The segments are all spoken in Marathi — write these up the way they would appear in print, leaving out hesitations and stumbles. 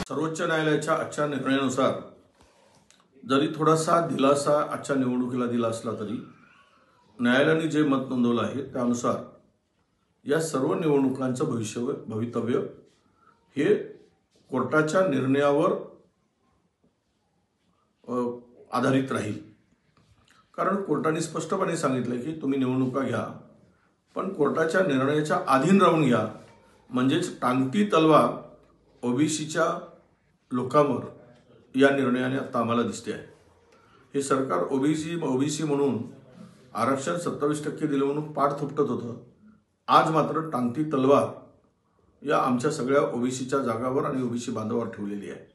सर्वोच्च न्यायालयाच्या आजच्या निर्णयानुसार जरी थोडासा दिलासा आजच्या निवडणुकीला दिला असला तरी न्यायालयाने जे मत नोंदवलं आहे त्यानुसार या सर्व निवडणुकांचं भवितव्य हे कोर्टाच्या निर्णयावर आधारित राहील। कारण कोर्टाने स्पष्टपणे सांगितलं की तुम्ही निवडणुका घ्या पण कोर्टाच्या निर्णयाच्या अधीन राहून घ्या, म्हणजेच टांगती तलवार ओबीसीच्या लोकांवर या निर्णयाने आता आम्हाला दिसते आहे। हे सरकार ओबीसी म्हणून आरक्षण 27% दिलं म्हणून पाठ थोपटत होतं, आज मात्र टांगती तलवार या आमच्या सगळ्या ओबीसीच्या जागावर आणि ओबीसी बांधवावर ठेवलेली आहे।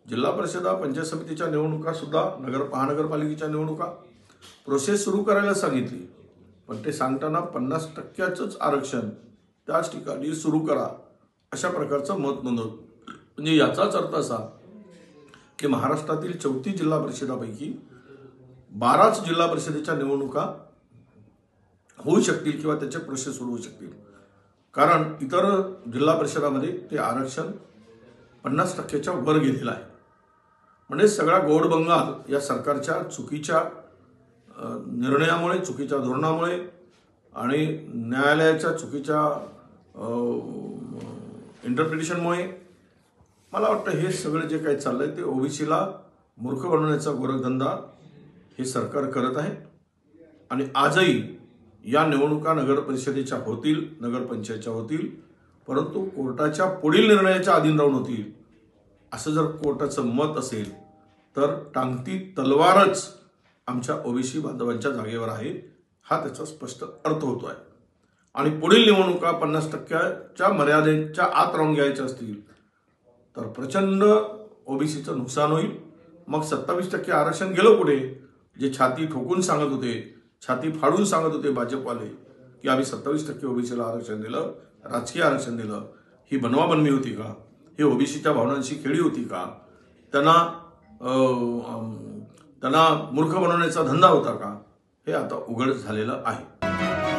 जिल्हा परिषदा पंचायत समितीच्या निवडणुका सुद्धा महानगरपालिकेच्या निवडणुका प्रोसेस सुरू करायला सांगितली, पण ते सांगताना 50%च आरक्षण त्याच ठिकाणी सुरू करा अशा प्रकारचं मत नोंदवलं। म्हणजे याचाच अर्थ असा की महाराष्ट्रातील 34 जिल्हा परिषदापैकी 12च जिल्हा परिषदेच्या निवडणुका होऊ शकतील किंवा त्याचे प्रोसेस सुरू होऊ शकतील। कारण इतर जिल्हा परिषदामध्ये ते आरक्षण 50%च्या वर गेलेलं आहे। म्हणजे सगळा गोड बंगाल या सरकारच्या चुकीच्या निर्णयामुळे, चुकीच्या धोरणामुळे आणि न्यायालयाच्या चुकीच्या इंटरप्रिटेशनमुळे मला वाटतं हे सगळं जे काही चाललंय ते ओबीसीला मूर्ख बनवण्याचा गोरखधंदा हे सरकार करत आहे। आणि आजही या निवडणुका नगर परिषदेच्या होतील, नगरपंचायतच्या होतील, परंतु कोर्टाच्या पुढील निर्णयाच्या अधीन राहून होतील असं जर कोर्टाचं मत असेल तर टांगती तलवारच आमच्या ओबीसी बांधवांच्या जागेवर आहे, हा त्याचा स्पष्ट अर्थ होतो आहे। आणि पुढील निवडणुका 50%च्या मर्यादेच्या आत राहून घ्यायच्या असतील तर प्रचंड ओबीसीचं नुकसान होईल। मग 27% आरक्षण गेलं कुठे? जे छाती ठोकून सांगत होते, छाती फाडून सांगत होते भाजपवाले की आम्ही 27% ओबीसीला आरक्षण दिलं, राजकीय आरक्षण दिलं, ही बनवाबनवी होती का? ही ओबीसीच्या भावनांशी खेळी होती का? त्यांना मूर्ख बनवण्याचा धंदा होता का? हे आता उघड झालेलं आहे।